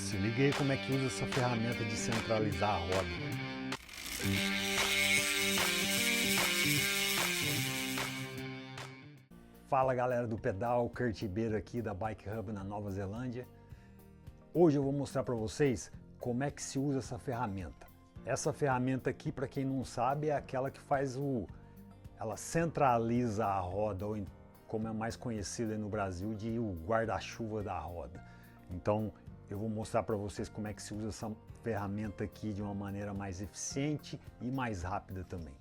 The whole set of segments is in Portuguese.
Se liga aí como é que usa essa ferramenta de centralizar a roda. Fala galera do pedal, Kurt Ribeiro aqui da Bike Hub na Nova Zelândia. Hoje eu vou mostrar para vocês como é que se usa essa ferramenta. Essa ferramenta aqui, para quem não sabe, é aquela que ela centraliza a roda, ou como é mais conhecida no Brasil, de o guarda-chuva da roda. Então eu vou mostrar para vocês como é que se usa essa ferramenta aqui de uma maneira mais eficiente e mais rápida também.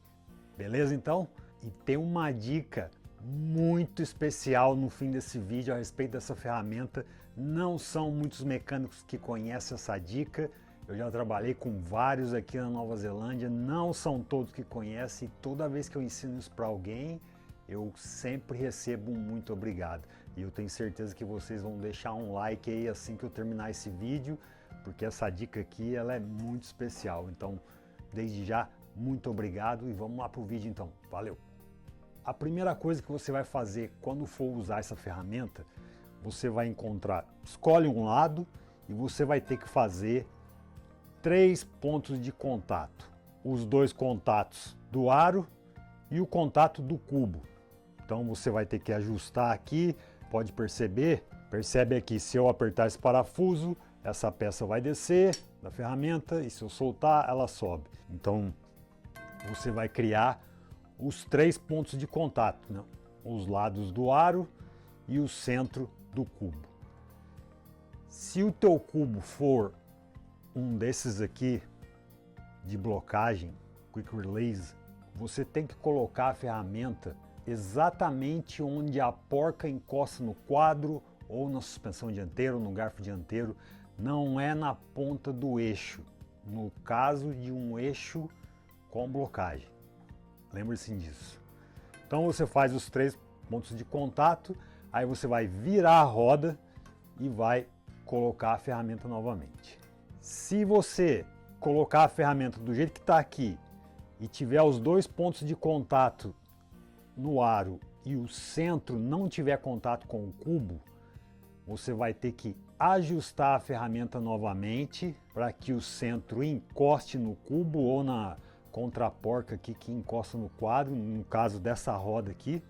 Beleza então? E tem uma dica muito especial no fim desse vídeo a respeito dessa ferramenta. Não são muitos mecânicos que conhecem essa dica. Eu já trabalhei com vários aqui na Nova Zelândia, não são todos que conhecem. Toda vez que eu ensino isso para alguém, eu sempre recebo um muito obrigado. E eu tenho certeza que vocês vão deixar um like aí assim que eu terminar esse vídeo, porque essa dica aqui ela é muito especial. Então, desde já, muito obrigado e vamos lá para o vídeo então. Valeu! A primeira coisa que você vai fazer quando for usar essa ferramenta, você vai escolhe um lado e você vai ter que fazer 3 pontos de contato. Os 2 contatos do aro e o contato do cubo. Então você vai ter que ajustar aqui, pode percebe aqui, se eu apertar esse parafuso, essa peça vai descer da ferramenta e se eu soltar, ela sobe. Então você vai criar os 3 pontos de contato, né? Os lados do aro e o centro do cubo. Se o teu cubo for um desses aqui de blocagem, Quick Release, você tem que colocar a ferramenta exatamente onde a porca encosta no quadro ou na suspensão dianteira ou no garfo dianteiro, não é na ponta do eixo, no caso de um eixo com blocagem. Lembre-se disso. Então você faz os 3 pontos de contato, aí você vai virar a roda e vai colocar a ferramenta novamente. Se você colocar a ferramenta do jeito que está aqui e tiver os 2 pontos de contato no aro e o centro não tiver contato com o cubo, você vai ter que ajustar a ferramenta novamente para que o centro encoste no cubo ou na contraporca aqui que encosta no quadro, no caso dessa roda aqui.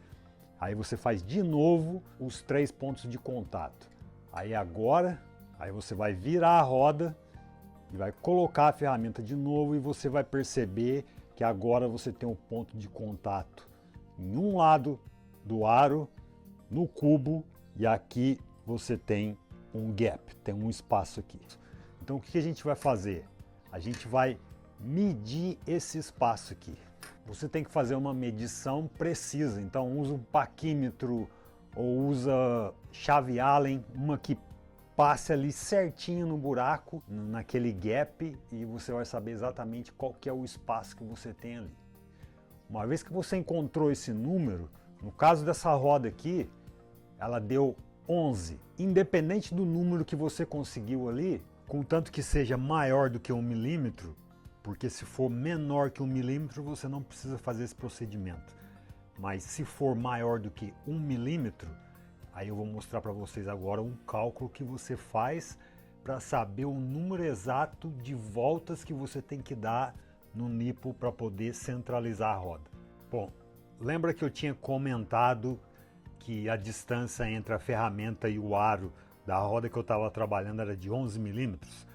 Aí você faz de novo os 3 pontos de contato. Aí você vai virar a roda e vai colocar a ferramenta de novo e você vai perceber que agora você tem um ponto de contato em um lado do aro, no cubo, e aqui você tem um gap, tem um espaço aqui. Então o que a gente vai fazer? A gente vai medir esse espaço aqui. Você tem que fazer uma medição precisa, então usa um paquímetro ou usa chave Allen, uma que passe ali certinho no buraco, naquele gap, e você vai saber exatamente qual que é o espaço que você tem ali. Uma vez que você encontrou esse número, no caso dessa roda aqui, ela deu 11. Independente do número que você conseguiu ali, contanto que seja maior do que 1 milímetro, porque se for menor que 1 milímetro, você não precisa fazer esse procedimento. Mas se for maior do que 1 milímetro, aí eu vou mostrar para vocês agora um cálculo que você faz para saber o número exato de voltas que você tem que dar no nipple para poder centralizar a roda. Bom, lembra que eu tinha comentado que a distância entre a ferramenta e o aro da roda que eu estava trabalhando era de 11 milímetros?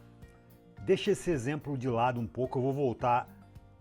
Deixa esse exemplo de lado um pouco, eu vou voltar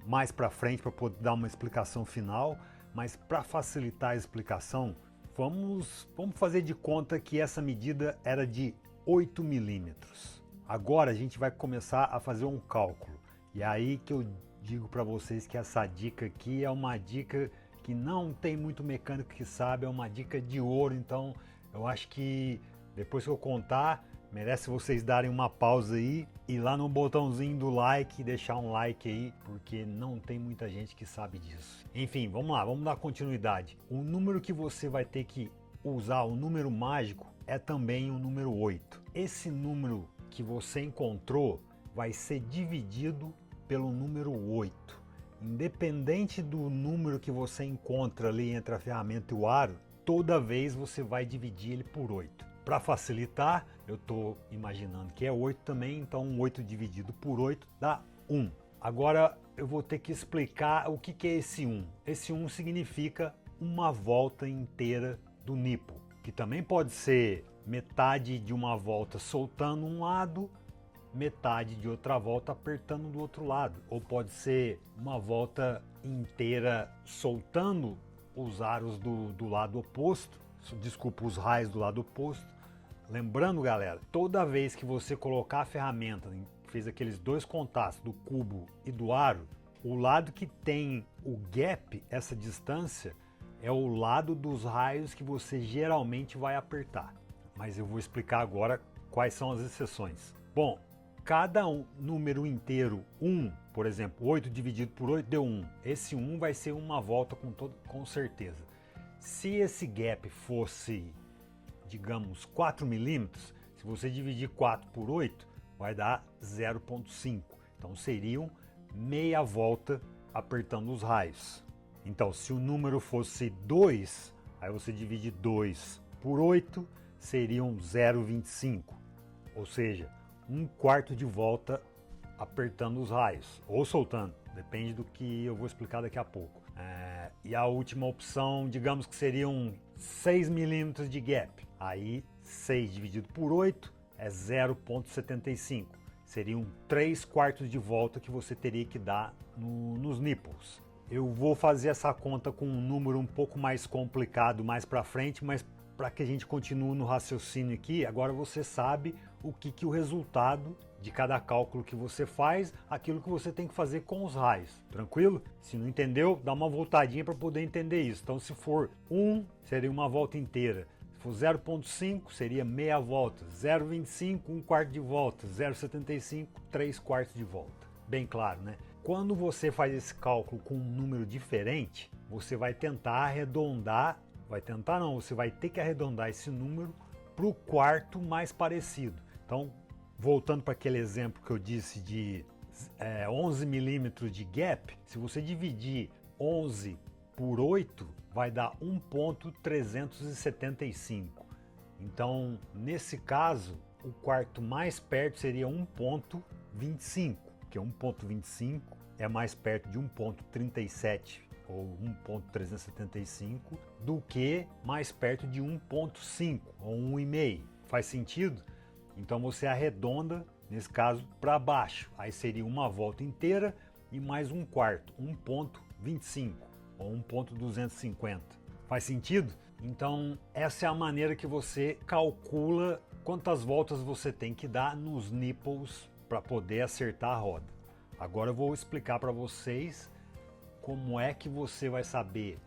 mais para frente para poder dar uma explicação final, mas para facilitar a explicação, vamos fazer de conta que essa medida era de 8 milímetros. Agora a gente vai começar a fazer um cálculo. E é aí que eu digo para vocês que essa dica aqui é uma dica que não tem muito mecânico que sabe, é uma dica de ouro. Então eu acho que depois que eu contar, merece vocês darem uma pausa aí, ir lá no botãozinho do like e deixar um like aí, porque não tem muita gente que sabe disso. Enfim, vamos lá, vamos dar continuidade. O número que você vai ter que usar, o número mágico, é também o número 8. Esse número que você encontrou vai ser dividido pelo número 8. Independente do número que você encontra ali entre a ferramenta e o aro, toda vez você vai dividir ele por 8. Para facilitar, eu estou imaginando que é 8 também, então 8 dividido por 8 dá 1. Agora eu vou ter que explicar o que é esse 1. Esse 1 significa uma volta inteira do nipple, que também pode ser metade de uma volta soltando um lado, metade de outra volta apertando do outro lado, ou pode ser uma volta inteira soltando os aros do lado oposto, desculpa, os raios do lado oposto. Lembrando, galera, toda vez que você colocar a ferramenta, fez aqueles dois contatos do cubo e do aro, o lado que tem o gap, essa distância, é o lado dos raios que você geralmente vai apertar. Mas eu vou explicar agora quais são as exceções. Bom, cada número inteiro 1, por exemplo, 8 dividido por 8 deu 1. Esse 1 vai ser uma volta com certeza. Se esse gap fosse, digamos, 4 milímetros, se você dividir 4 por 8, vai dar 0,5. Então seriam meia volta apertando os raios. Então, se o número fosse 2, aí você divide 2 por 8, seriam 0,25. Ou seja, um quarto de volta apertando os raios, ou soltando, depende do que eu vou explicar daqui a pouco. E a última opção, digamos que seriam 6 milímetros de gap. Aí 6 dividido por 8 é 0,75. Seriam 3 quartos de volta que você teria que dar nos nipples. Eu vou fazer essa conta com um número um pouco mais complicado mais para frente, mas para que a gente continue no raciocínio aqui, agora você sabe o que o resultado de cada cálculo que você faz, aquilo que você tem que fazer com os raios. Tranquilo? Se não entendeu, dá uma voltadinha para poder entender isso. Então, se for 1, seria uma volta inteira. Se for 0,5, seria meia volta. 0,25, um quarto de volta. 0,75, 3 quartos de volta. Bem claro, né? Quando você faz esse cálculo com um número diferente, você vai tentar arredondar, você vai ter que arredondar esse número para o quarto mais parecido. Então, voltando para aquele exemplo que eu disse de 11 milímetros de gap, se você dividir 11 por 8, vai dar 1,375. Então, nesse caso, o quarto mais perto seria 1,25, que é 1,25 é mais perto de 1,37 ou 1,375 do que mais perto de 1,5 ou 1,5. Faz sentido? Então você arredonda, nesse caso, para baixo. Aí seria uma volta inteira e mais um quarto, 1,25 ou 1,250. Faz sentido? Então essa é a maneira que você calcula quantas voltas você tem que dar nos nipples para poder acertar a roda. Agora eu vou explicar para vocês como é que você vai saber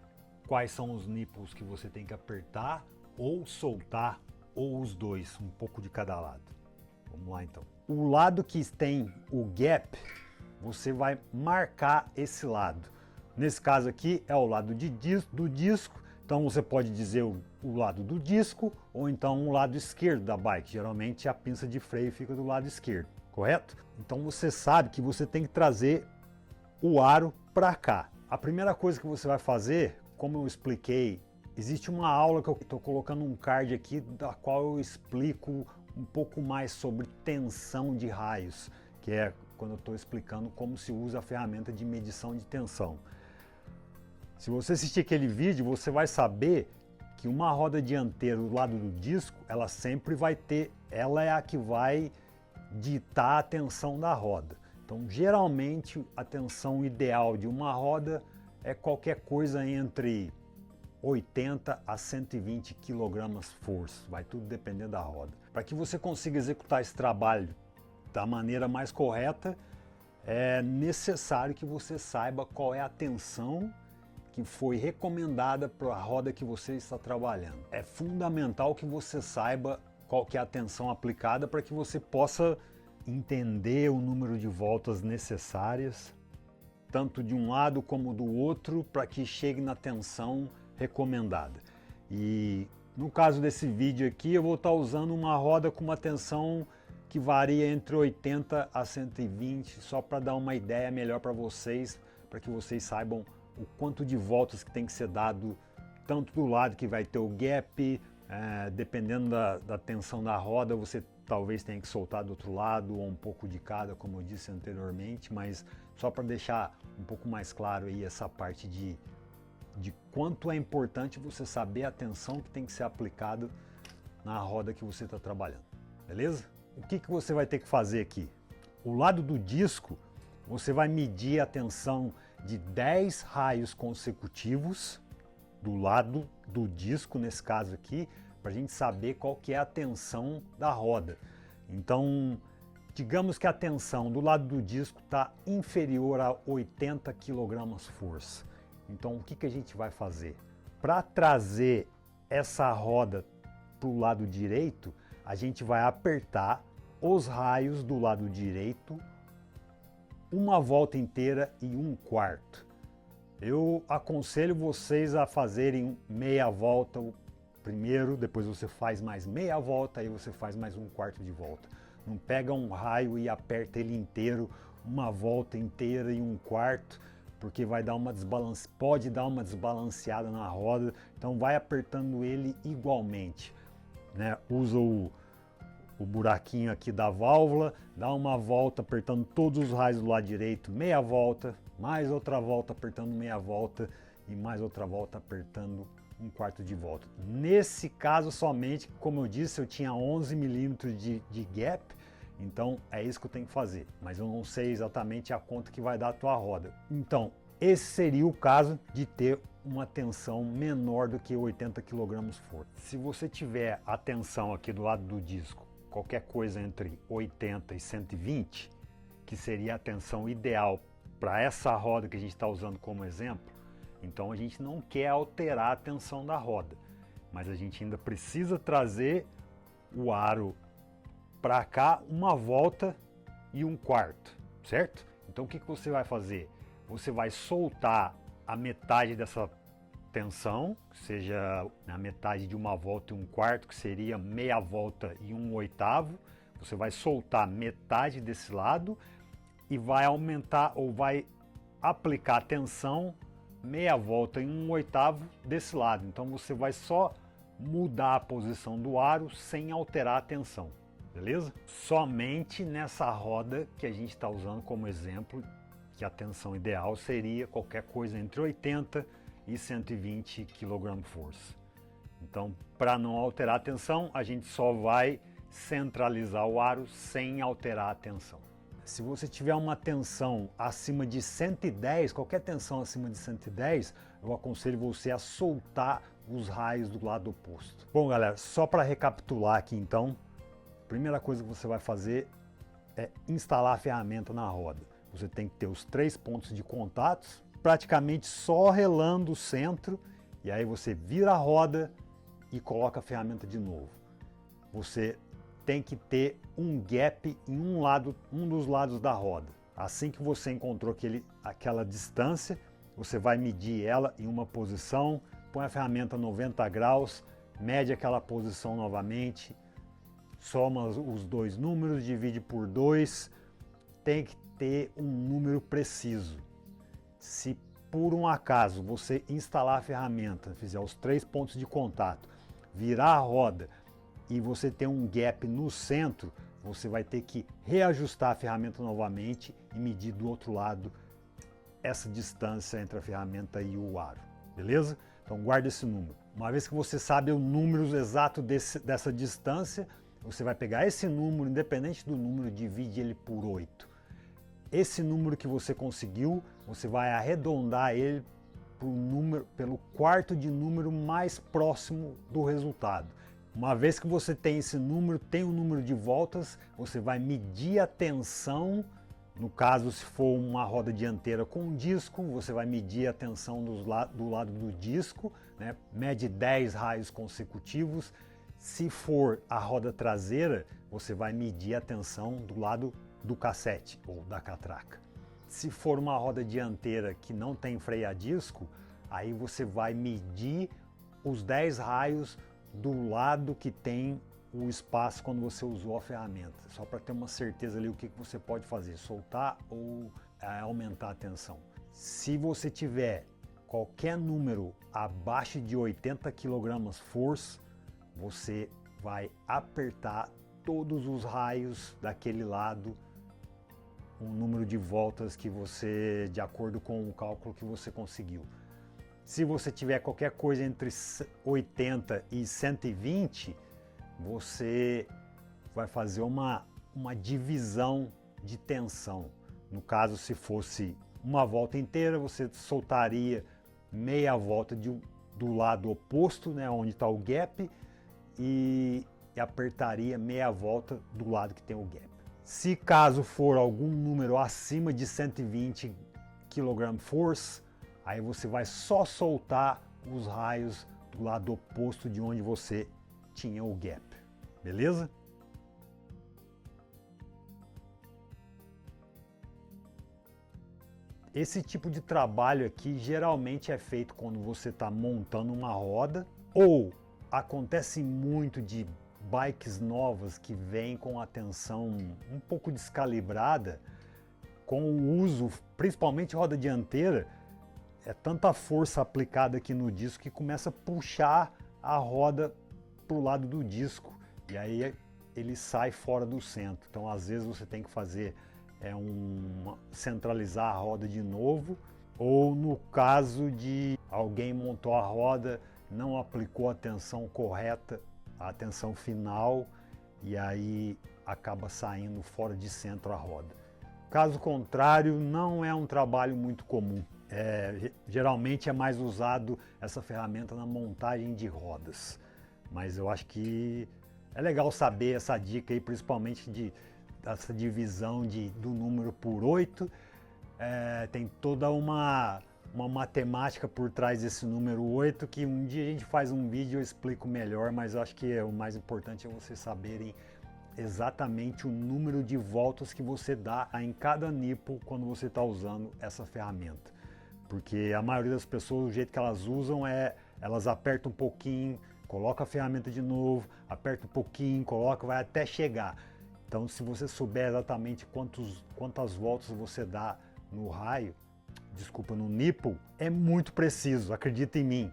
quais são os nipples que você tem que apertar ou soltar, ou os dois, um pouco de cada lado. Vamos lá então. O lado que tem o gap, você vai marcar esse lado. Nesse caso aqui é o lado do disco, então você pode dizer o lado do disco ou então o lado esquerdo da bike. Geralmente a pinça de freio fica do lado esquerdo, correto? Então você sabe que você tem que trazer o aro para cá. A primeira coisa que você vai fazer, como eu expliquei, existe uma aula que eu estou colocando um card aqui, da qual eu explico um pouco mais sobre tensão de raios, que é quando eu estou explicando como se usa a ferramenta de medição de tensão. Se você assistir aquele vídeo, você vai saber que uma roda dianteira do lado do disco, ela sempre vai ter, ela é a que vai ditar a tensão da roda. Então, geralmente, a tensão ideal de uma roda é qualquer coisa entre 80 a 120 kg força, vai tudo depender da roda. Para que você consiga executar esse trabalho da maneira mais correta, é necessário que você saiba qual é a tensão que foi recomendada para a roda que você está trabalhando. É fundamental que você saiba qual que é a tensão aplicada para que você possa entender o número de voltas necessárias, tanto de um lado como do outro, para que chegue na tensão recomendada. E no caso desse vídeo aqui, eu vou estar usando uma roda com uma tensão que varia entre 80 a 120, só para dar uma ideia melhor para vocês, para que vocês saibam o quanto de voltas que tem que ser dado, tanto do lado que vai ter o gap, Dependendo da tensão da roda, você talvez tenha que soltar do outro lado ou um pouco de cada, como eu disse anteriormente, mas só para deixar um pouco mais claro aí essa parte de quanto é importante você saber a tensão que tem que ser aplicada na roda que você está trabalhando, beleza? O que você vai ter que fazer aqui? O lado do disco, você vai medir a tensão de 10 raios consecutivos do lado do disco, nesse caso aqui, para a gente saber qual que é a tensão da roda. Então, digamos que a tensão do lado do disco está inferior a 80 kg força. Então, o que a gente vai fazer? Para trazer essa roda para o lado direito, a gente vai apertar os raios do lado direito uma volta inteira e 1/4. Eu aconselho vocês a fazerem meia volta primeiro, depois você faz mais meia volta, aí você faz mais 1/4 de volta. Não pega um raio e aperta ele inteiro, uma volta inteira e 1/4, porque vai dar pode dar uma desbalanceada na roda, então vai apertando ele igualmente, né? Usa o buraquinho aqui da válvula, dá uma volta apertando todos os raios do lado direito, meia volta, mais outra volta apertando meia volta e mais outra volta apertando 1/4 de volta. Nesse caso somente, como eu disse, eu tinha 11 milímetros de gap, então é isso que eu tenho que fazer, mas eu não sei exatamente a conta que vai dar a tua roda. Então, esse seria o caso de ter uma tensão menor do que 80 kg força. Se você tiver a tensão aqui do lado do disco, qualquer coisa entre 80 e 120, que seria a tensão ideal para essa roda que a gente está usando como exemplo, então a gente não quer alterar a tensão da roda, mas a gente ainda precisa trazer o aro para cá uma volta e 1/4, certo? Então o que você vai fazer? Você vai soltar a metade dessa tensão, que seja na metade de uma volta e 1/4, que seria meia volta e 1/8. Você vai soltar metade desse lado e vai aumentar ou vai aplicar a tensão meia volta em 1/8 desse lado. Então você vai só mudar a posição do aro sem alterar a tensão, beleza? Somente nessa roda que a gente está usando como exemplo, que a tensão ideal seria qualquer coisa entre 80 e 120 kg força. Então, para não alterar a tensão, a gente só vai centralizar o aro sem alterar a tensão. Se você tiver uma tensão acima de 110, qualquer tensão acima de 110, eu aconselho você a soltar os raios do lado oposto. Bom, galera, só para recapitular aqui então, a primeira coisa que você vai fazer é instalar a ferramenta na roda. Você tem que ter os 3 pontos de contatos, praticamente só relando o centro, e aí você vira a roda e coloca a ferramenta de novo. Você tem que ter um gap em um dos lados da roda. Assim que você encontrou aquela distância, você vai medir ela em uma posição, põe a ferramenta 90 graus, mede aquela posição novamente, soma os dois números, divide por 2, tem que ter um número preciso. Se por um acaso você instalar a ferramenta, fizer os 3 pontos de contato, virar a roda e você tem um gap no centro, você vai ter que reajustar a ferramenta novamente e medir do outro lado essa distância entre a ferramenta e o aro, beleza? Então guarda esse número. Uma vez que você sabe o número exato dessa distância, você vai pegar esse número, independente do número, divide ele por 8. Esse número que você conseguiu, você vai arredondar ele pelo quarto de número mais próximo do resultado. Uma vez que você tem esse número, tem um número de voltas, você vai medir a tensão. No caso, se for uma roda dianteira com disco, você vai medir a tensão do lado do disco, né? Mede 10 raios consecutivos. Se for a roda traseira, você vai medir a tensão do lado do cassete ou da catraca. Se for uma roda dianteira que não tem freio a disco, aí você vai medir os 10 raios do lado que tem o espaço quando você usou a ferramenta, só para ter uma certeza ali o que você pode fazer, soltar ou aumentar a tensão. Se você tiver qualquer número abaixo de 80 kg força, você vai apertar todos os raios daquele lado, um número de voltas que você, de acordo com o cálculo que você conseguiu. Se você tiver qualquer coisa entre 80 e 120, você vai fazer uma divisão de tensão. No caso, se fosse uma volta inteira, você soltaria meia volta do lado oposto, né, onde está o gap, e apertaria meia volta do lado que tem o gap. Se caso for algum número acima de 120 kgfs, aí você vai só soltar os raios do lado oposto de onde você tinha o gap, beleza? Esse tipo de trabalho aqui geralmente é feito quando você está montando uma roda, ou acontece muito de bikes novas que vêm com a tensão um pouco descalibrada, com o uso, principalmente roda dianteira, é tanta força aplicada aqui no disco que começa a puxar a roda para o lado do disco, e aí ele sai fora do centro. Então às vezes você tem que fazer centralizar a roda de novo, ou no caso de alguém montou a roda, não aplicou a tensão correta, a tensão final, e aí acaba saindo fora de centro a roda. Caso contrário, não é um trabalho muito comum. Geralmente é mais usado essa ferramenta na montagem de rodas, mas eu acho que é legal saber essa dica aí, principalmente dessa divisão do número por 8. Tem toda uma matemática por trás desse número 8, que um dia a gente faz um vídeo e eu explico melhor, mas eu acho que o mais importante é vocês saberem exatamente o número de voltas que você dá em cada nipple quando você está usando essa ferramenta. Porque a maioria das pessoas, o jeito que elas usam elas apertam um pouquinho, coloca a ferramenta de novo, aperta um pouquinho, coloca, vai até chegar. Então, se você souber exatamente quantas voltas você dá no raio, no nipple, é muito preciso, acredita em mim.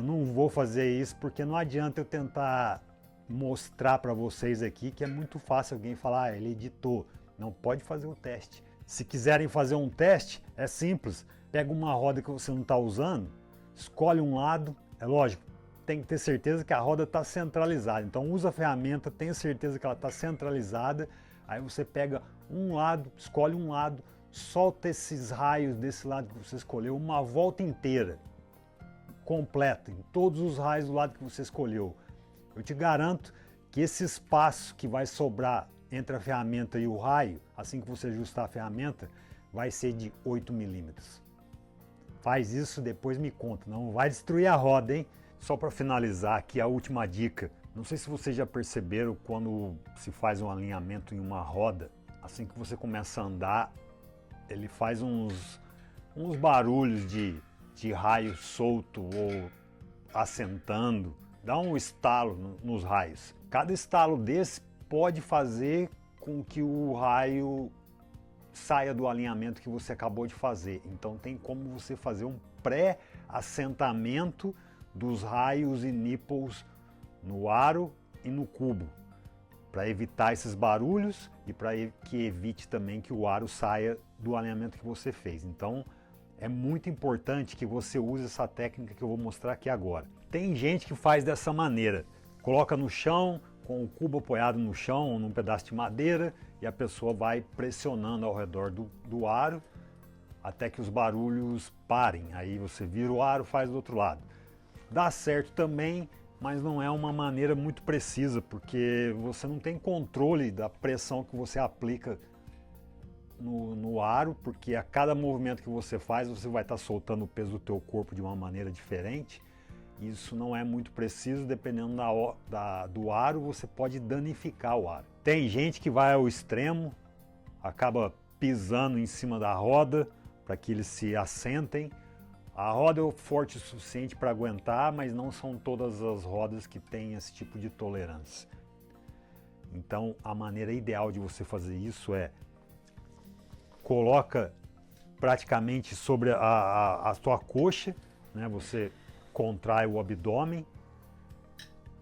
Não vou fazer isso porque não adianta eu tentar mostrar para vocês aqui que é muito fácil alguém falar, ele editou. Não, pode fazer o teste. Se quiserem fazer um teste, é simples. Pega uma roda que você não está usando, escolhe um lado, é lógico, tem que ter certeza que a roda está centralizada. Então usa a ferramenta, tenha certeza que ela está centralizada. Aí você pega um lado, escolhe um lado, solta esses raios desse lado que você escolheu uma volta inteira, completa, em todos os raios do lado que você escolheu. Eu te garanto que esse espaço que vai sobrar entre a ferramenta e o raio, assim que você ajustar a ferramenta, vai ser de 8 milímetros. Faz isso, depois me conta, não vai destruir a roda, hein? Só para finalizar aqui a última dica, não sei se vocês já perceberam quando se faz um alinhamento em uma roda, assim que você começa a andar, ele faz uns barulhos de raio solto ou assentando, dá um estalo nos raios. Cada estalo desse pode fazer com que o raio saia do alinhamento que você acabou de fazer. Então tem como você fazer um pré-assentamento dos raios e nipples no aro e no cubo, para evitar esses barulhos e para que evite também que o aro saia do alinhamento que você fez. Então é muito importante que você use essa técnica que eu vou mostrar aqui agora. Tem gente que faz dessa maneira, coloca no chão, com o cubo apoiado no chão ou num pedaço de madeira, e a pessoa vai pressionando ao redor do aro até que os barulhos parem. Aí você vira o aro, faz do outro lado. Dá certo também, mas não é uma maneira muito precisa, porque você não tem controle da pressão que você aplica no aro, porque a cada movimento que você faz, você vai estar soltando o peso do teu corpo de uma maneira diferente. Isso não é muito preciso, dependendo do aro, você pode danificar o aro. Tem gente que vai ao extremo, acaba pisando em cima da roda para que eles se assentem. A roda é forte o suficiente para aguentar, mas não são todas as rodas que têm esse tipo de tolerância. Então a maneira ideal de você fazer isso é coloca praticamente sobre a sua coxa, né? Você contrai o abdômen,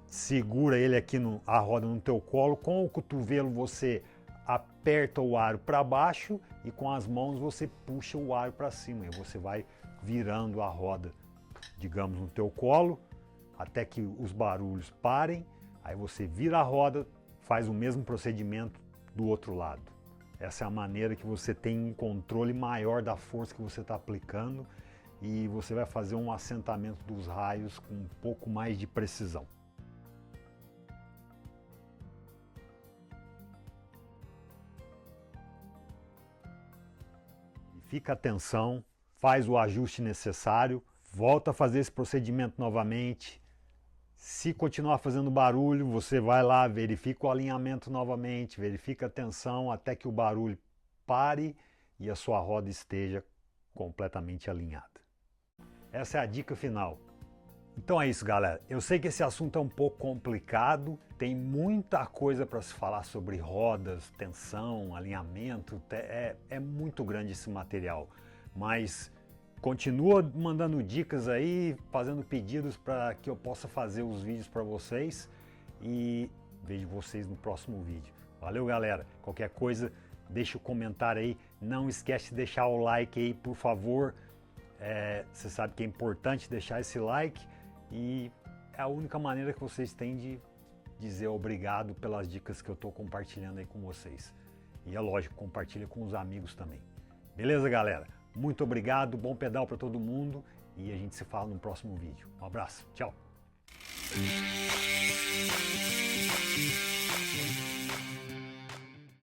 segura ele aqui a roda no teu colo, com o cotovelo você aperta o aro para baixo e com as mãos você puxa o aro para cima e você vai virando a roda, digamos, no teu colo, até que os barulhos parem, aí você vira a roda, faz o mesmo procedimento do outro lado. Essa é a maneira que você tem um controle maior da força que você está aplicando e você vai fazer um assentamento dos raios com um pouco mais de precisão. Fica atenção, faz o ajuste necessário, volta a fazer esse procedimento novamente. Se continuar fazendo barulho, você vai lá, verifica o alinhamento novamente, verifica a tensão até que o barulho pare e a sua roda esteja completamente alinhada. Essa é a dica final. Então é isso, galera. Eu sei que esse assunto é um pouco complicado, tem muita coisa para se falar sobre rodas, tensão, alinhamento, é muito grande esse material, mas continua mandando dicas aí, fazendo pedidos para que eu possa fazer os vídeos para vocês e vejo vocês no próximo vídeo. Valeu, galera. Qualquer coisa, deixa o comentário aí. Não esquece de deixar o like aí, por favor. Você sabe que é importante deixar esse like e é a única maneira que vocês têm de dizer obrigado pelas dicas que eu estou compartilhando aí com vocês. E é lógico, compartilha com os amigos também. Beleza, galera? Muito obrigado, bom pedal para todo mundo e a gente se fala no próximo vídeo. Um abraço, tchau!